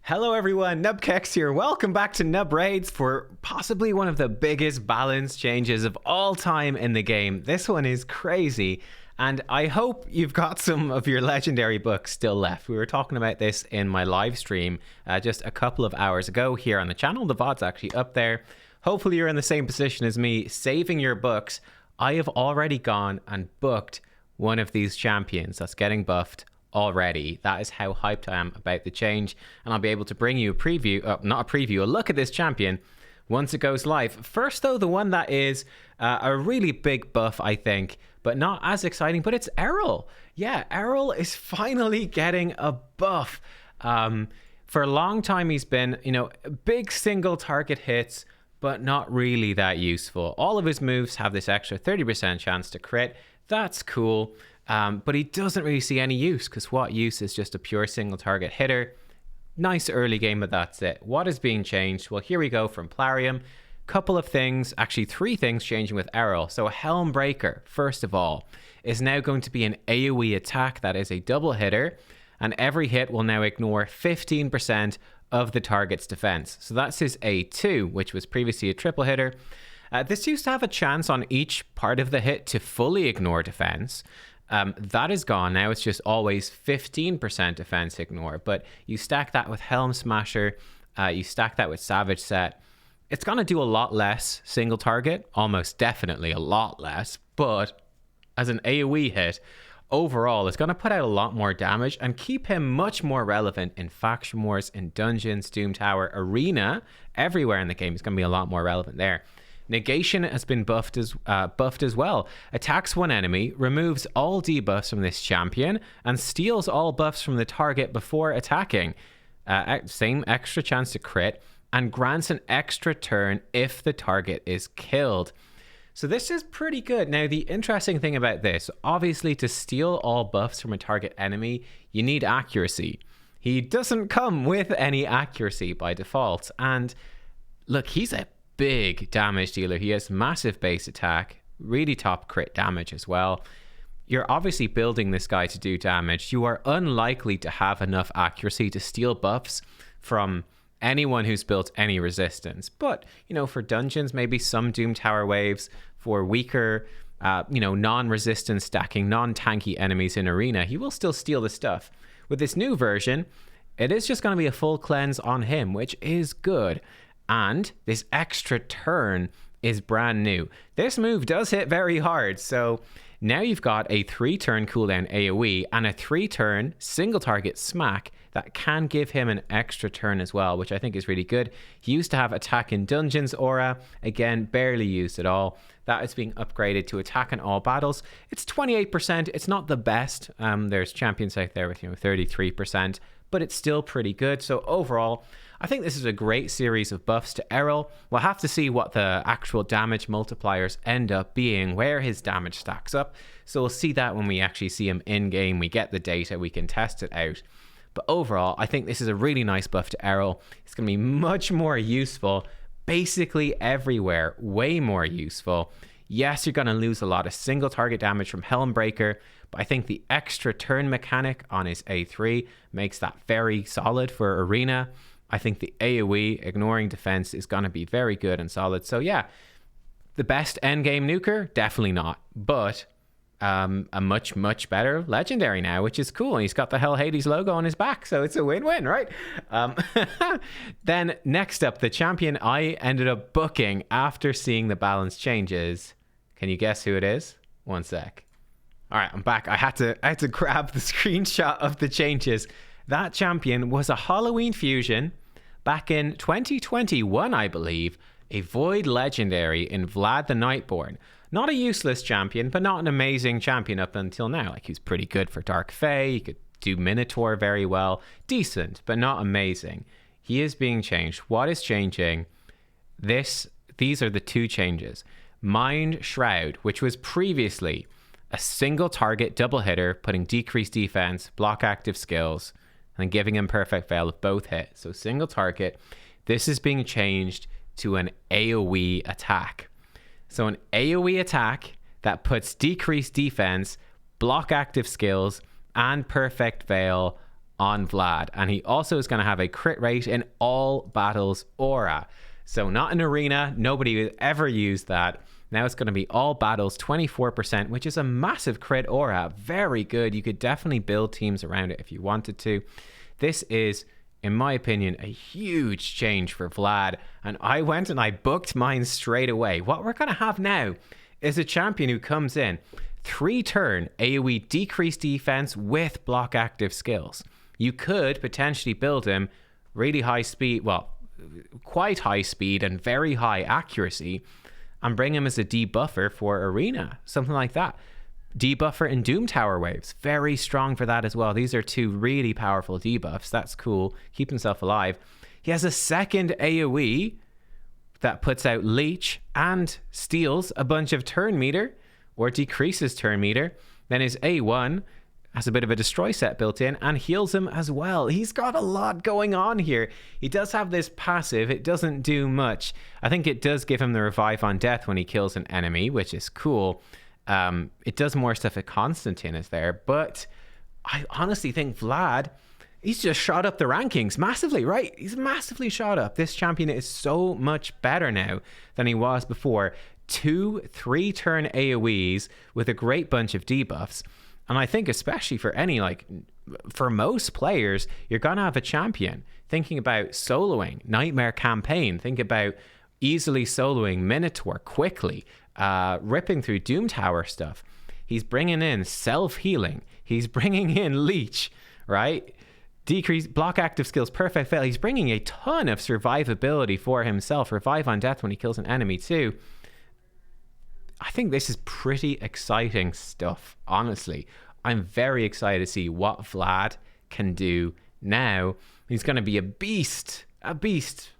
Hello everyone, nubkeks here. Welcome back to Nub Raids for possibly one of the biggest balance changes of all time in the game. This one is crazy, and I hope you've got some of your legendary books still left. We were talking about this in my live stream just a couple of hours ago here on the channel. The VOD's actually up there. Hopefully you're in the same position as me, saving your books. I have already gone and booked one of these champions that's getting buffed already. That is how hyped I am about the change, and I'll be able to bring you a preview, a look at this champion once it goes live. First though, the one that is a really big buff, I think, but not as exciting, but it's Errol. Yeah, Errol is finally getting a buff. For a long time he's been, big single target hits, but not really that useful. All of his moves have this extra 30% chance to crit. That's cool. But he doesn't really see any use, because what use is just a pure single target hitter. Nice early game, but that's it. What is being changed? Well, here we go from Plarium. Couple of things, actually 3 things changing with Errol. So a Helm Breaker, first of all, is now going to be an AoE attack that is a double hitter, and every hit will now ignore 15% of the target's defense. So that's his A2, which was previously a triple hitter. This used to have a chance on each part of the hit to fully ignore defense. That is gone now. It's just always 15% defense ignore, but you stack that with Helm Smasher, you stack that with Savage Set. It's going to do a lot less single target, almost definitely a lot less, but as an AoE hit, overall, it's going to put out a lot more damage and keep him much more relevant in faction wars, in dungeons, Doom Tower, Arena, everywhere in the game. It's going to be a lot more relevant there. Negation has been buffed as well. Attacks one enemy, removes all debuffs from this champion, and steals all buffs from the target before attacking. Same extra chance to crit, and grants an extra turn if the target is killed. So this is pretty good. Now, the interesting thing about this, obviously to steal all buffs from a target enemy, you need accuracy. He doesn't come with any accuracy by default. And look, he's a big damage dealer. He has massive base attack, really top crit damage as well. You're obviously building this guy to do damage. You are unlikely to have enough accuracy to steal buffs from anyone who's built any resistance. But, for dungeons, maybe some Doom Tower waves, for weaker, non-resistant stacking, non-tanky enemies in Arena, he will still steal the stuff. With this new version, it is just going to be a full cleanse on him, which is good. And this extra turn is brand new. This move does hit very hard. So now you've got a 3-turn cooldown AoE and a 3-turn single target smack that can give him an extra turn as well, which I think is really good. He used to have attack in dungeons aura. Again, barely used at all. That is being upgraded to attack in all battles. It's 28%. It's not the best. There's champions out there with 33%, but it's still pretty good. So overall, I think this is a great series of buffs to Errol. We'll have to see what the actual damage multipliers end up being, where his damage stacks up. So we'll see that when we actually see him in-game. We get the data, we can test it out. But overall, I think this is a really nice buff to Errol. It's going to be much more useful, basically everywhere, way more useful. Yes, you're going to lose a lot of single target damage from Helm Breaker, but I think the extra turn mechanic on his A3 makes that very solid for Arena. I think the AoE, ignoring defense, is going to be very good and solid. So yeah, the best endgame nuker? Definitely not. But a much, much better legendary now, which is cool. And he's got the Hell Hades logo on his back, so it's a win-win, right? Then next up, the champion I ended up booking after seeing the balance changes. Can you guess who it is? One sec. All right, I'm back. I had to grab the screenshot of the changes. That champion was a Halloween fusion back in 2021, I believe, a Void Legendary in Vlad the Nightborn. Not a useless champion, but not an amazing champion up until now. Like, he's pretty good for Dark Fae. He could do Minotaur very well. Decent, but not amazing. He is being changed. What is changing? These are the 2 changes. Mind Shroud, which was previously a single target double hitter, putting decreased defense, block active skills, and giving him perfect veil if both hit. So single target. This is being changed to an AoE attack. So an AoE attack that puts decreased defense, block active skills, and perfect veil on Vlad. And he also is going to have a crit rate in all battles aura. So not an arena. Nobody would ever use that. Now it's going to be all battles, 24%, which is a massive crit aura. Very good. You could definitely build teams around it if you wanted to. This is, in my opinion, a huge change for Vlad. And I went and I booked mine straight away. What we're going to have now is a champion who comes in 3-turn AoE decrease defense with block active skills. You could potentially build him really high speed, well, quite high speed and very high accuracy, and bring him as a debuffer for arena, something like that. Debuffer and Doom Tower waves, very strong for that as well. These are 2 really powerful debuffs. That's cool. Keep himself alive. He has a second AoE that puts out leech and steals a bunch of turn meter or decreases turn meter. Then his A1 has a bit of a destroy set built in and heals him as well. He's got a lot going on here. He does have this passive. It doesn't do much. I think it does give him the revive on death when he kills an enemy, which is cool. It does more stuff if Constantine is there, but I honestly think Vlad, he's just shot up the rankings massively, right? He's massively shot up. This champion is so much better now than he was before. 2 3-turn AoEs with a great bunch of debuffs. And I think especially for for most players, you're going to have a champion. Thinking about soloing, Nightmare Campaign, think about easily soloing Minotaur quickly, ripping through Doom Tower stuff. He's bringing in self-healing. He's bringing in leech, right? Decrease block active skills, perfect fail. He's bringing a ton of survivability for himself. Revive on death when he kills an enemy too. I think this is pretty exciting stuff, honestly. I'm very excited to see what Vlad can do now. He's going to be a beast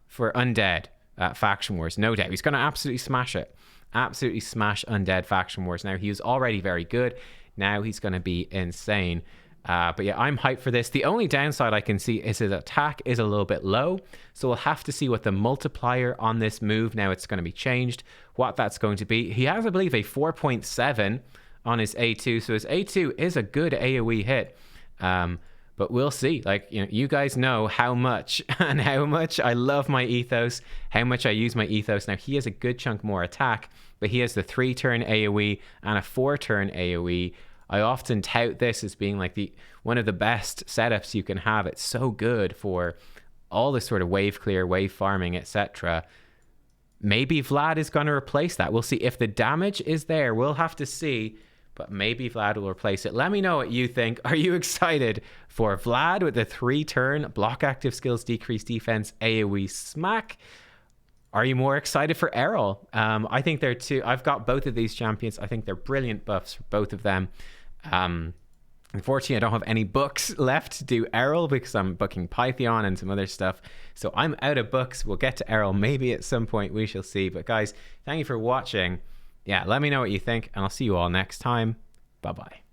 for Undead Faction Wars, no doubt. He's going to absolutely smash it. Absolutely smash Undead Faction Wars. Now, he was already very good. Now he's going to be insane. But yeah, I'm hyped for this. The only downside I can see is his attack is a little bit low. So we'll have to see what the multiplier on this move, now it's going to be changed, what that's going to be. He has, I believe, a 4.7 on his A2. So his A2 is a good AoE hit. But we'll see. You guys know how much and how much I love my ethos, how much I use my ethos. Now, he has a good chunk more attack, but he has the 3-turn AoE and a 4-turn AoE. I often tout this as being one of the best setups you can have. It's so good for all this sort of wave clear, wave farming, etc. Maybe Vlad is going to replace that. We'll see. If the damage is there, we'll have to see. But maybe Vlad will replace it. Let me know what you think. Are you excited for Vlad with the 3-turn block active skills, decrease defense, AoE smack? Are you more excited for Errol? I think they're two. I've got both of these champions. I think they're brilliant buffs for both of them. Unfortunately, I don't have any books left to do Errol because I'm booking Python and some other stuff. So I'm out of books. We'll get to Errol maybe at some point. We shall see. But guys, thank you for watching. Yeah, let me know what you think, and I'll see you all next time. Bye-bye.